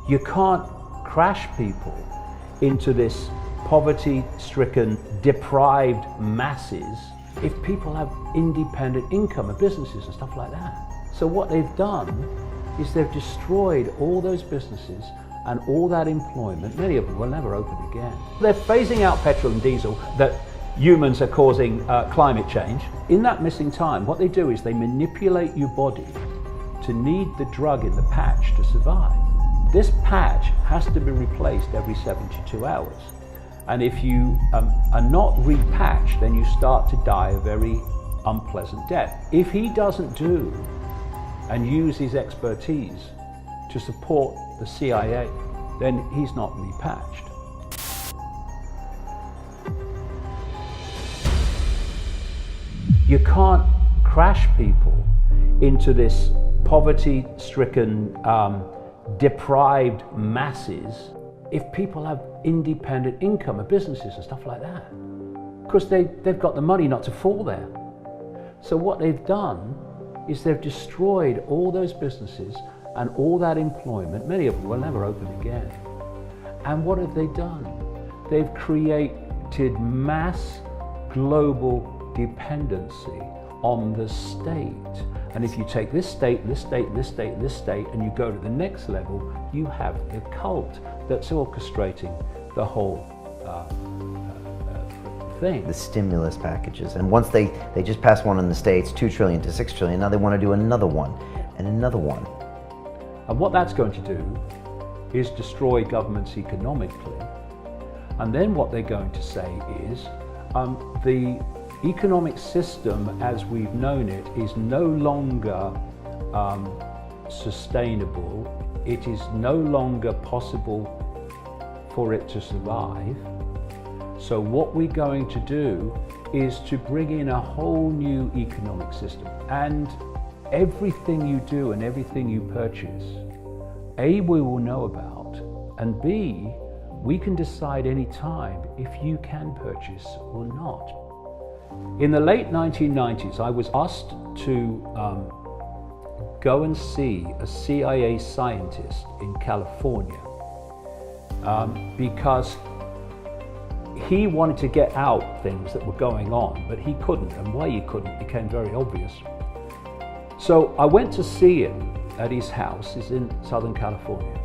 You can't crash people into this poverty-stricken, deprived masses if people have independent income and businesses and stuff like that. So what they've done is they've destroyed all those businesses and all that employment. Many of them will never open again. They're phasing out petrol and diesel that humans are causing climate change. In that missing time, what they do is they manipulate your body to need the drug in the patch to survive. This patch has to be replaced every 72 hours. And if you are not repatched, then you start to die a very unpleasant death. If he doesn't do and use his expertise to support the CIA, then he's not repatched. You can't crash people into this poverty-stricken, deprived masses if people have independent income and businesses and stuff like that. Because they've got the money not to fall there. So what they've done is they've destroyed all those businesses and all that employment. Many of them will never open again. And what have they done? They've created mass global dependency on the state. And if you take this state, this state, this state, this state, and you go to the next level, you have the cult that's orchestrating the whole thing. The stimulus packages. And once they just passed one in the States, 2 trillion to 6 trillion, now they want to do another one and another one. And what that's going to do is destroy governments economically. And then what they're going to say is the economic system as we've known it is no longer sustainable. It is no longer possible for it to survive. So what we're going to do is to bring in a whole new economic system. And everything you do and everything you purchase, A, we will know about, and B, we can decide any time if you can purchase or not. In the late 1990s, I was asked to go and see a CIA scientist in California because he wanted to get out things that were going on, but he couldn't, and why he couldn't became very obvious. So I went to see him at his house. He's in Southern California.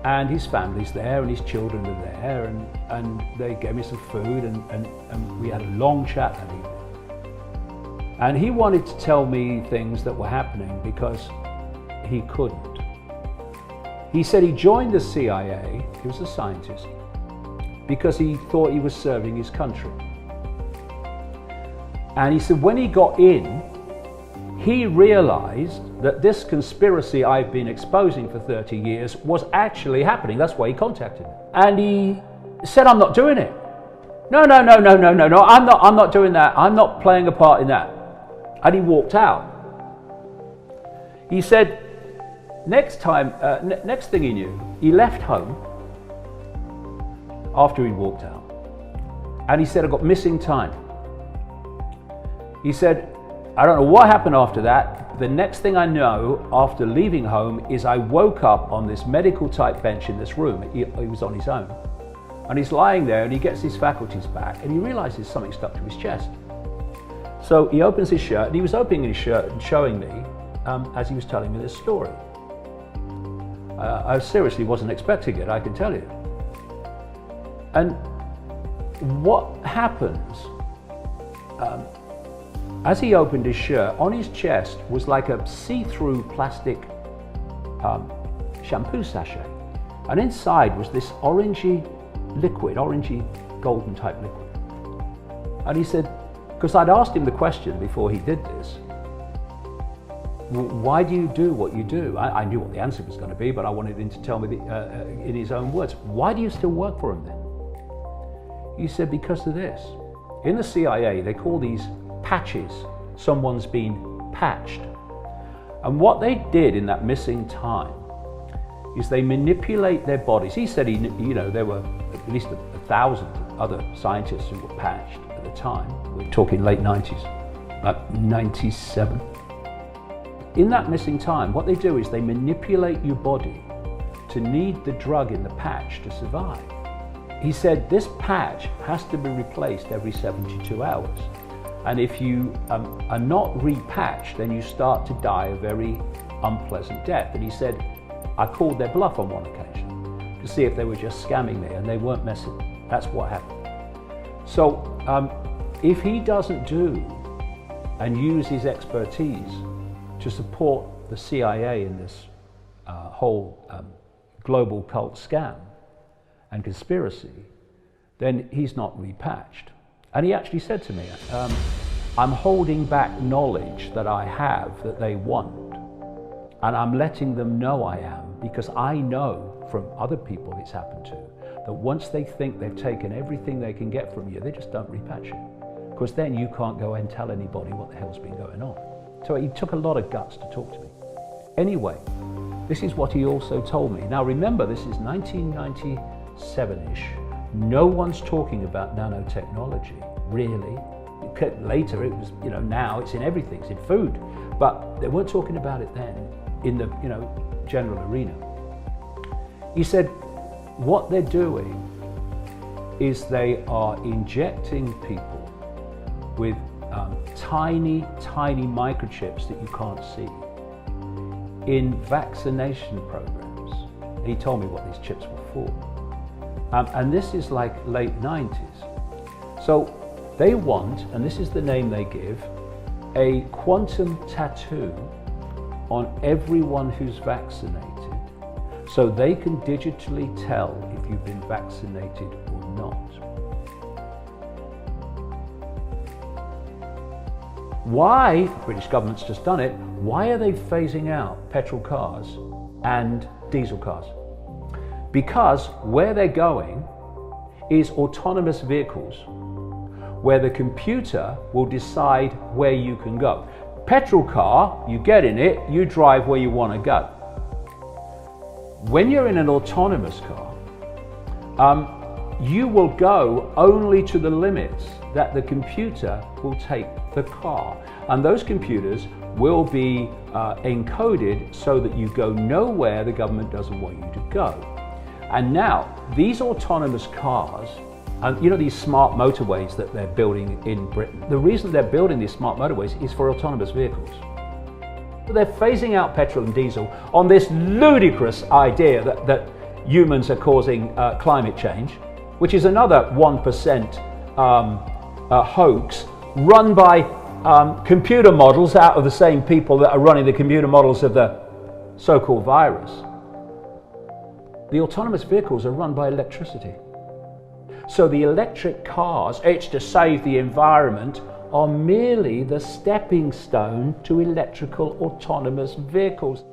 And his family's there and his children are there, and they gave me some food and we had a long chat that evening. And he wanted to tell me things that were happening because he couldn't. He said he joined the CIA, he was a scientist, because he thought he was serving his country. And he said when he got in, he realized that this conspiracy I've been exposing for 30 years was actually happening. That's why he contacted me. And he said, I'm not doing it. No, I'm not doing that. I'm not playing a part in that. And he walked out. He said, next thing he knew, he left home after he walked out. And he said, I got missing time. He said, I don't know what happened after that. The next thing I know after leaving home is I woke up on this medical type bench in this room. He was on his own. And he's lying there and he gets his faculties back and he realizes something stuck to his chest. So he opens his shirt and he was opening his shirt and showing me as he was telling me this story. I seriously wasn't expecting it, I can tell you. And what happens, as he opened his shirt, on his chest was like a see-through plastic shampoo sachet. And inside was this orangey golden type liquid. And he said, because I'd asked him the question before he did this, why do you do what you do? I knew what the answer was going to be, but I wanted him to tell me in his own words. Why do you still work for him then? He said, because of this. In the CIA, they call these patches. Someone's been patched. And what they did in that missing time is they manipulate their bodies. He said, there were at least 1,000 other scientists who were patched at the time. We're talking late 90s, like 97. In that missing time, what they do is they manipulate your body to need the drug in the patch to survive. He said this patch has to be replaced every 72 hours. And if you are not repatched, then you start to die a very unpleasant death. And he said, I called their bluff on one occasion to see if they were just scamming me, and they weren't messing. That's what happened. So if he doesn't do and use his expertise to support the CIA in this whole global cult scam and conspiracy, then he's not repatched. And he actually said to me, I'm holding back knowledge that I have that they want, and I'm letting them know I am, because I know from other people it's happened to, that once they think they've taken everything they can get from you, they just don't repatch you, because then you can't go and tell anybody what the hell's been going on. So he took a lot of guts to talk to me. Anyway, this is what he also told me. Now remember, this is 1997-ish. No one's talking about nanotechnology, really. Later it was, now it's in everything, it's in food. But they weren't talking about it then in the, general arena. He said, what they're doing is they are injecting people with tiny, tiny microchips that you can't see in vaccination programs. He told me what these chips were for. And this is like late 90s. So they want, and this is the name they give, a quantum tattoo on everyone who's vaccinated, so they can digitally tell if you've been vaccinated or not. Why, the British government's just done it, why are they phasing out petrol cars and diesel cars? Because where they're going is autonomous vehicles, where the computer will decide where you can go. Petrol car, you get in it, you drive where you want to go. When you're in an autonomous car, you will go only to the limits that the computer will take the car. And those computers will be encoded so that you go nowhere the government doesn't want you to go. And now, these autonomous cars, and these smart motorways that they're building in Britain, the reason they're building these smart motorways is for autonomous vehicles. They're phasing out petrol and diesel on this ludicrous idea that humans are causing climate change, which is another 1% hoax run by computer models out of the same people that are running the computer models of the so-called virus. The autonomous vehicles are run by electricity. So the electric cars, it's to save the environment, are merely the stepping stone to electrical autonomous vehicles.